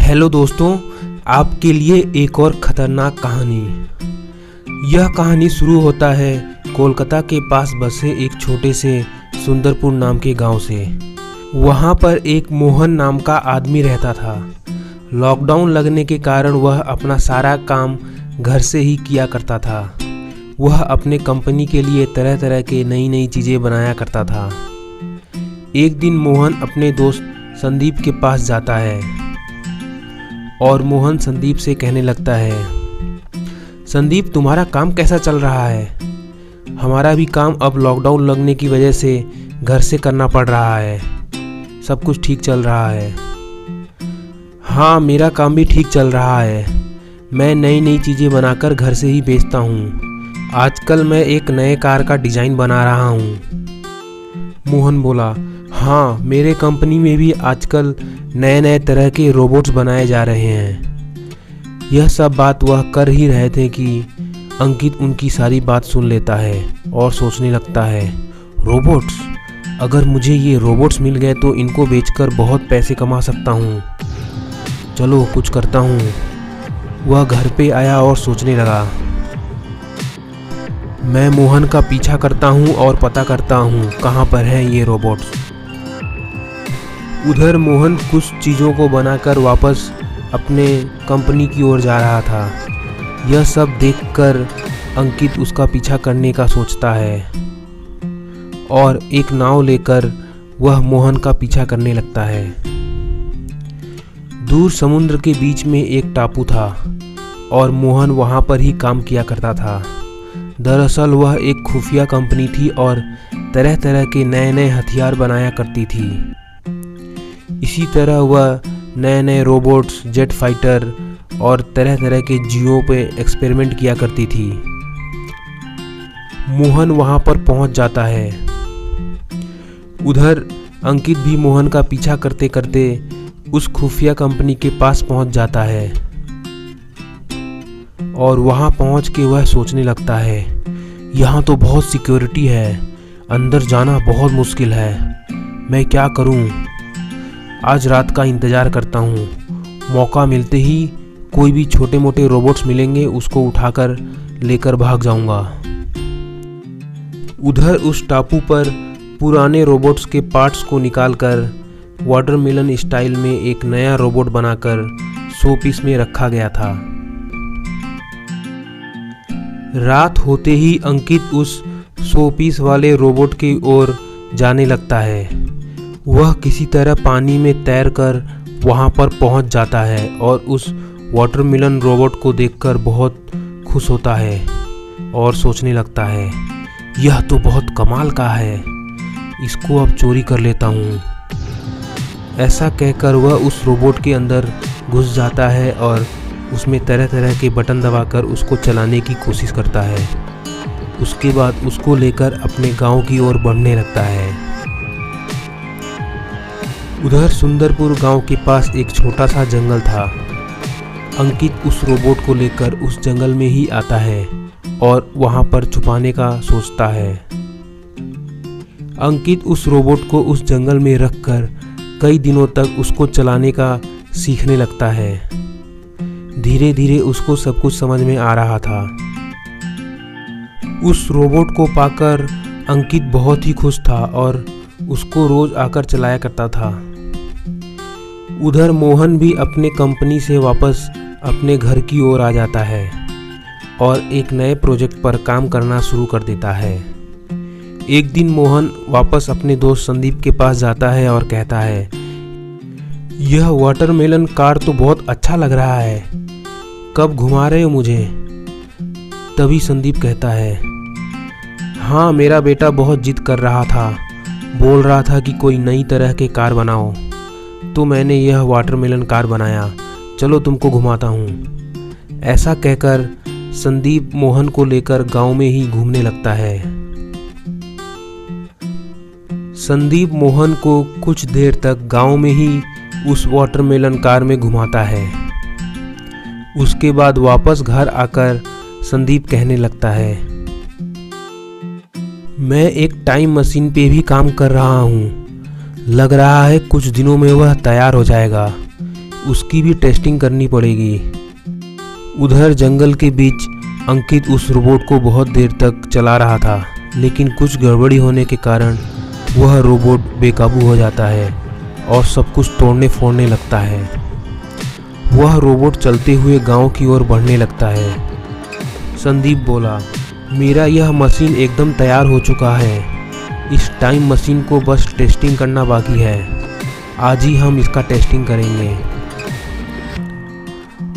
Hello दोस्तों, आपके लिए एक और ख़तरनाक कहानी। यह कहानी शुरू होता है कोलकाता के पास बसे एक छोटे से सुंदरपुर नाम के गांव से। वहां पर एक मोहन नाम का आदमी रहता था। लॉकडाउन लगने के कारण वह अपना सारा काम घर से ही किया करता था। वह अपने कंपनी के लिए तरह तरह के नई चीज़ें बनाया करता था। एक दिन मोहन अपने दोस्त संदीप के पास जाता है और मोहन संदीप से कहने लगता है, संदीप तुम्हारा काम कैसा चल रहा है? हमारा भी काम अब लॉकडाउन लगने की वजह से घर से करना पड़ रहा है। सब कुछ ठीक चल रहा है। हाँ, मेरा काम भी ठीक चल रहा है। मैं नई चीज़ें बनाकर घर से ही बेचता हूँ। आजकल मैं एक नए कार का डिज़ाइन बना रहा हूँ। मोहन बोला, हाँ, मेरे कंपनी में भी आजकल नए तरह के रोबोट्स बनाए जा रहे हैं। यह सब बात वह कर ही रहे थे कि अंकित उनकी सारी बात सुन लेता है और सोचने लगता है, रोबोट्स? अगर मुझे ये रोबोट्स मिल गए तो इनको बेचकर बहुत पैसे कमा सकता हूँ। चलो कुछ करता हूँ। वह घर पे आया और सोचने लगा, मैं मोहन का पीछा करता हूँ और पता करता हूँ कहाँ पर है ये रोबोट्स। उधर मोहन कुछ चीज़ों को बनाकर वापस अपने कंपनी की ओर जा रहा था। यह सब देखकर अंकित उसका पीछा करने का सोचता है और एक नाव लेकर वह मोहन का पीछा करने लगता है। दूर समुद्र के बीच में एक टापू था और मोहन वहाँ पर ही काम किया करता था। दरअसल वह एक खुफिया कंपनी थी और तरह तरह के नए हथियार बनाया करती थी। इसी तरह वह नए रोबोट्स, जेट फाइटर और तरह तरह के जीवों पे एक्सपेरिमेंट किया करती थी। मोहन वहां पर पहुंच जाता है। उधर अंकित भी मोहन का पीछा करते करते उस खुफिया कंपनी के पास पहुंच जाता है और वहां पहुंच के वह सोचने लगता है, यहाँ तो बहुत सिक्योरिटी है, अंदर जाना बहुत मुश्किल है। मैं क्या करूं? आज रात का इंतज़ार करता हूँ। मौका मिलते ही कोई भी छोटे मोटे रोबोट्स मिलेंगे, उसको उठाकर लेकर भाग जाऊंगा। उधर उस टापू पर पुराने रोबोट्स के पार्ट्स को निकालकर वाटरमेलन स्टाइल में एक नया रोबोट बनाकर शो पीस में रखा गया था। रात होते ही अंकित उस शो पीस वाले रोबोट की ओर जाने लगता है। वह किसी तरह पानी में तैरकर वहां पर पहुंच जाता है और उस वाटरमेलन रोबोट को देखकर बहुत खुश होता है और सोचने लगता है, यह तो बहुत कमाल का है, इसको अब चोरी कर लेता हूँ। ऐसा कहकर वह उस रोबोट के अंदर घुस जाता है और उसमें तरह तरह के बटन दबाकर उसको चलाने की कोशिश करता है। उसके बाद उसको लेकर अपने गांव की ओर बढ़ने लगता है। उधर सुंदरपुर गांव के पास एक छोटा सा जंगल था। अंकित उस रोबोट को लेकर उस जंगल में ही आता है और वहां पर छुपाने का सोचता है। अंकित उस रोबोट को उस जंगल में रखकर कई दिनों तक उसको चलाने का सीखने लगता है। धीरे धीरे उसको सब कुछ समझ में आ रहा था। उस रोबोट को पाकर अंकित बहुत ही खुश था और उसको रोज आकर चलाया करता था। उधर मोहन भी अपने कंपनी से वापस अपने घर की ओर आ जाता है और एक नए प्रोजेक्ट पर काम करना शुरू कर देता है। एक दिन मोहन वापस अपने दोस्त संदीप के पास जाता है और कहता है, यह वाटरमेलन कार तो बहुत अच्छा लग रहा है, कब घुमा रहे हो मुझे? तभी संदीप कहता है, हाँ, मेरा बेटा बहुत जिद कर रहा था, बोल रहा था कि कोई नई तरह के कार बनाओ, तो मैंने यह वाटरमेलन कार बनाया, चलो तुमको घुमाता हूँ। ऐसा कहकर संदीप मोहन को लेकर गांव में ही घूमने लगता है। संदीप मोहन को कुछ देर तक गांव में ही उस वाटरमेलन कार में घुमाता है। उसके बाद वापस घर आकर संदीप कहने लगता है, मैं एक टाइम मशीन पे भी काम कर रहा हूँ, लग रहा है कुछ दिनों में वह तैयार हो जाएगा। उसकी भी टेस्टिंग करनी पड़ेगी। उधर जंगल के बीच अंकित उस रोबोट को बहुत देर तक चला रहा था, लेकिन कुछ गड़बड़ी होने के कारण वह रोबोट बेकाबू हो जाता है और सब कुछ तोड़ने फोड़ने लगता है। वह रोबोट चलते हुए गांव की ओर बढ़ने लगता है। संदीप बोला, मेरा यह मशीन एकदम तैयार हो चुका है। इस टाइम मशीन को बस टेस्टिंग करना बाकी है। आज ही हम इसका टेस्टिंग करेंगे।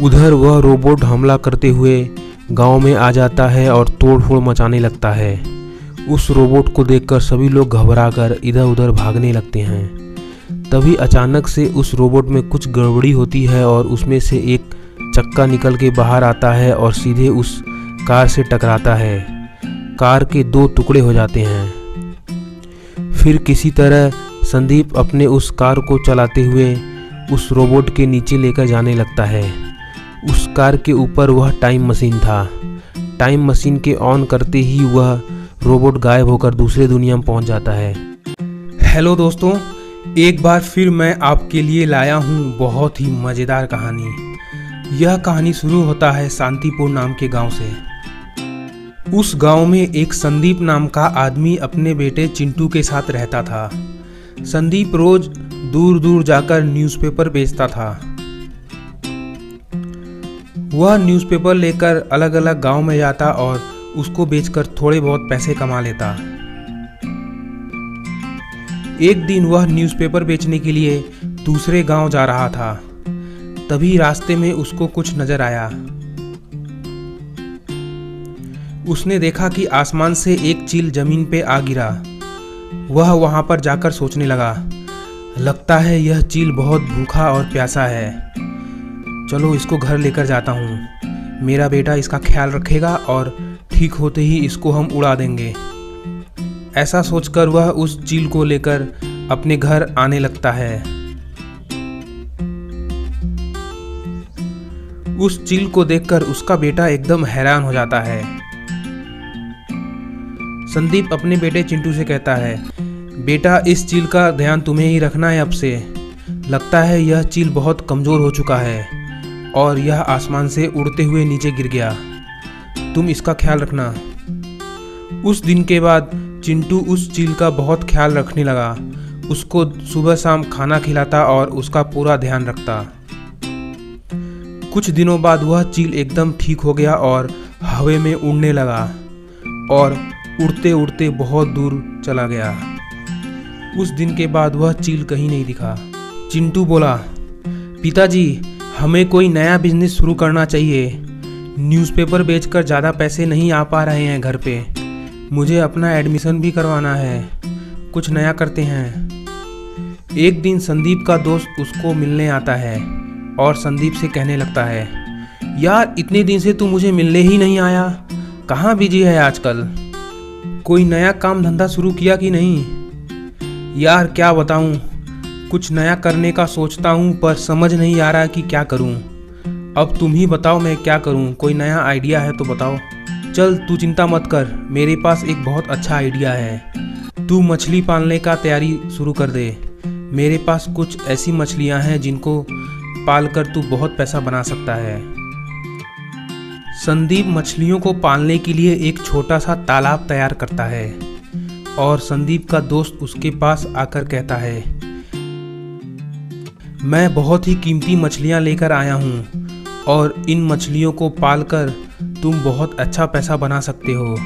उधर वह रोबोट हमला करते हुए गांव में आ जाता है और तोड़ फोड़ मचाने लगता है। उस रोबोट को देखकर सभी लोग घबराकर इधर उधर भागने लगते हैं। तभी अचानक से उस रोबोट में कुछ गड़बड़ी होती है और उसमें से एक चक्का निकल के बाहर आता है और सीधे उस कार से टकराता है। कार के 2 टुकड़े हो जाते हैं। फिर किसी तरह संदीप अपने उस कार को चलाते हुए उस रोबोट के नीचे लेकर जाने लगता है। उस कार के ऊपर वह टाइम मशीन था। टाइम मशीन के ऑन करते ही वह रोबोट गायब होकर दूसरे दुनिया में पहुंच जाता है। हेलो दोस्तों, एक बार फिर मैं आपके लिए लाया हूं बहुत ही मज़ेदार कहानी। यह कहानी शुरू होता है शांतिपुर नाम के गांव से। उस गांव में एक संदीप नाम का आदमी अपने बेटे चिंटू के साथ रहता था। संदीप रोज दूर दूर जाकर न्यूज़पेपर बेचता था। वह न्यूज़पेपर लेकर अलग अलग गांव में जाता और उसको बेचकर थोड़े बहुत पैसे कमा लेता। एक दिन वह न्यूज़पेपर बेचने के लिए दूसरे गांव जा रहा था। तभी रास्ते में उसको कुछ नजर आया। उसने देखा कि आसमान से एक चील जमीन पे आ गिरा। वह वहां पर जाकर सोचने लगा, लगता है यह चील बहुत भूखा और प्यासा है। चलो इसको घर लेकर जाता हूँ। मेरा बेटा इसका ख्याल रखेगा और ठीक होते ही इसको हम उड़ा देंगे। ऐसा सोचकर वह उस चील को लेकर अपने घर आने लगता है। उस चील को देखकर उसका बेटा एकदम हैरान हो जाता है। संदीप अपने बेटे चिंटू से कहता है, बेटा इस चील का ध्यान तुम्हें ही रखना है अब से। लगता है यह चील बहुत कमज़ोर हो चुका है और यह आसमान से उड़ते हुए नीचे गिर गया। तुम इसका ख्याल रखना। उस दिन के बाद चिंटू उस चील का बहुत ख्याल रखने लगा। उसको सुबह शाम खाना खिलाता और उसका पूरा ध्यान रखता। कुछ दिनों बाद वह चील एकदम ठीक हो गया और हवा में उड़ने लगा और उड़ते उड़ते बहुत दूर चला गया। उस दिन के बाद वह चील कहीं नहीं दिखा। चिंटू बोला, पिताजी हमें कोई नया बिजनेस शुरू करना चाहिए। न्यूज़पेपर बेचकर ज़्यादा पैसे नहीं आ पा रहे हैं घर पे। मुझे अपना एडमिशन भी करवाना है। कुछ नया करते हैं। एक दिन संदीप का दोस्त उसको मिलने आता है और संदीप से कहने लगता है, यार इतने दिन से तू मुझे मिलने ही नहीं आया। कहाँ बिजी है आजकल? कोई नया काम धंधा शुरू किया कि नहीं? यार क्या बताऊँ, कुछ नया करने का सोचता हूँ पर समझ नहीं आ रहा कि क्या करूँ। अब तुम ही बताओ मैं क्या करूँ। कोई नया आइडिया है तो बताओ। चल तू चिंता मत कर, मेरे पास एक बहुत अच्छा आइडिया है। तू मछली पालने का तैयारी शुरू कर दे। मेरे पास कुछ ऐसी मछलियाँ हैं जिनको पालकर तू बहुत पैसा बना सकता है। संदीप मछलियों को पालने के लिए एक छोटा सा तालाब तैयार करता है और संदीप का दोस्त उसके पास आकर कहता है, मैं बहुत ही कीमती मछलियाँ लेकर आया हूँ और इन मछलियों को पालकर तुम बहुत अच्छा पैसा बना सकते हो।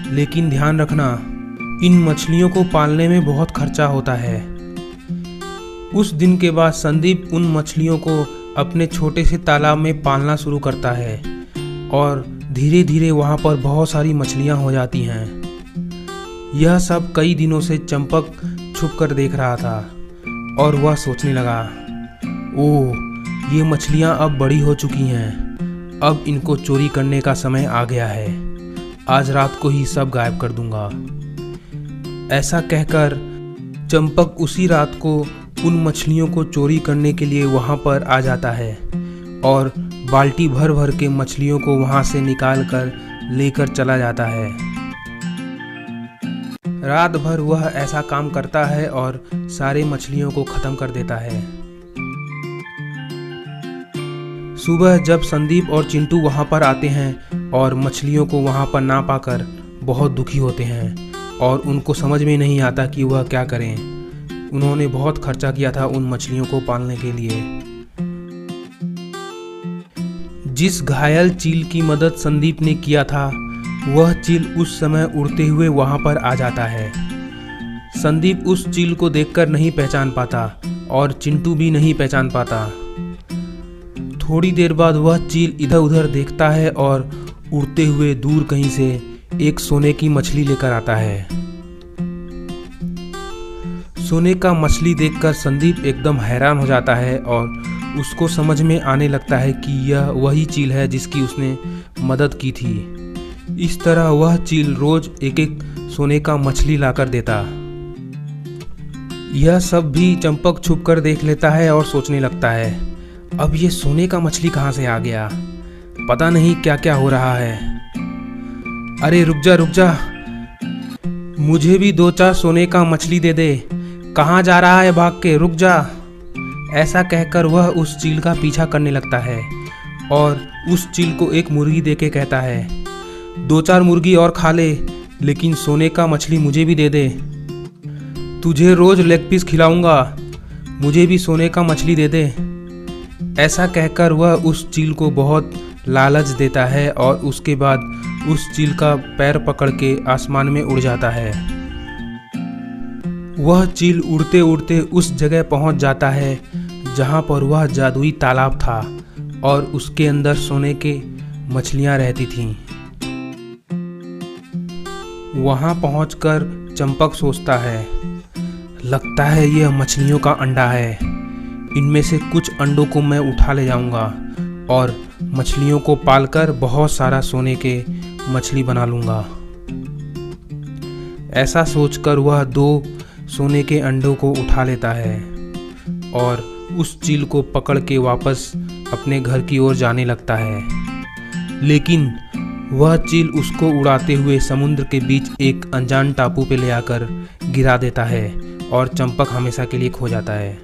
लेकिन ध्यान रखना, इन मछलियों को पालने में बहुत खर्चा होता है। उस दिन के बाद संदीप उन मछलियों को अपने छोटे से तालाब में पालना शुरू करता है और धीरे धीरे वहाँ पर बहुत सारी मछलियाँ हो जाती हैं। यह सब कई दिनों से चंपक छुप कर देख रहा था और वह सोचने लगा, ओह ये मछलियाँ अब बड़ी हो चुकी हैं। अब इनको चोरी करने का समय आ गया है। आज रात को ही सब गायब कर दूंगा। ऐसा कहकर चंपक उसी रात को उन मछलियों को चोरी करने के लिए वहाँ पर आ जाता है और बाल्टी भर भर के मछलियों को वहाँ से निकाल कर लेकर चला जाता है। रात भर वह ऐसा काम करता है और सारे मछलियों को ख़त्म कर देता है। सुबह जब संदीप और चिंटू वहाँ पर आते हैं और मछलियों को वहाँ पर ना पाकर बहुत दुखी होते हैं और उनको समझ में नहीं आता कि वह क्या करें। उन्होंने बहुत खर्चा किया था उन मछलियों को पालने के लिए। जिस घायल चील की मदद संदीप ने किया था वह चील उस समय उड़ते हुए वहाँ पर आ जाता है। संदीप उस चील को देखकर नहीं पहचान पाता और चिंटू भी नहीं पहचान पाता। थोड़ी देर बाद वह चील इधर उधर देखता है और उड़ते हुए दूर कहीं से एक सोने की मछली लेकर आता है। सोने का मछली देखकर संदीप एकदम हैरान हो जाता है और उसको समझ में आने लगता है कि यह वही चील है जिसकी उसने मदद की थी। इस तरह वह चील रोज एक एक सोने का मछली लाकर देता। यह सब भी चंपक छुप कर देख लेता है और सोचने लगता है, अब ये सोने का मछली कहाँ से आ गया, पता नहीं क्या क्या हो रहा है। अरे रुक जा, मुझे भी 2-4 सोने का मछली दे दे, कहाँ जा रहा है भाग के, रुक जा। ऐसा कहकर वह उस चील का पीछा करने लगता है और उस चील को एक मुर्गी देके कहता है, 2-4 मुर्गी और खा ले, लेकिन सोने का मछली मुझे भी दे दे। तुझे रोज लेग पीस खिलाऊंगा, मुझे भी सोने का मछली दे दे। ऐसा कहकर वह उस चील को बहुत लालच देता है और उसके बाद उस चील का पैर पकड़ के आसमान में उड़ जाता है। वह चील उड़ते उड़ते उस जगह पहुंच जाता है जहां पर वह जादुई तालाब था और उसके अंदर सोने के मछलियां रहती थीं। वहां पहुंचकर चंपक सोचता है, लगता है यह मछलियों का अंडा है, इनमें से कुछ अंडों को मैं उठा ले जाऊंगा और मछलियों को पालकर बहुत सारा सोने के मछली बना लूंगा। ऐसा सोचकर वह 2 सोने के अंडों को उठा लेता है और उस चील को पकड़ के वापस अपने घर की ओर जाने लगता है। लेकिन वह चील उसको उड़ाते हुए समुद्र के बीच एक अनजान टापू पे ले आकर गिरा देता है और चंपक हमेशा के लिए खो जाता है।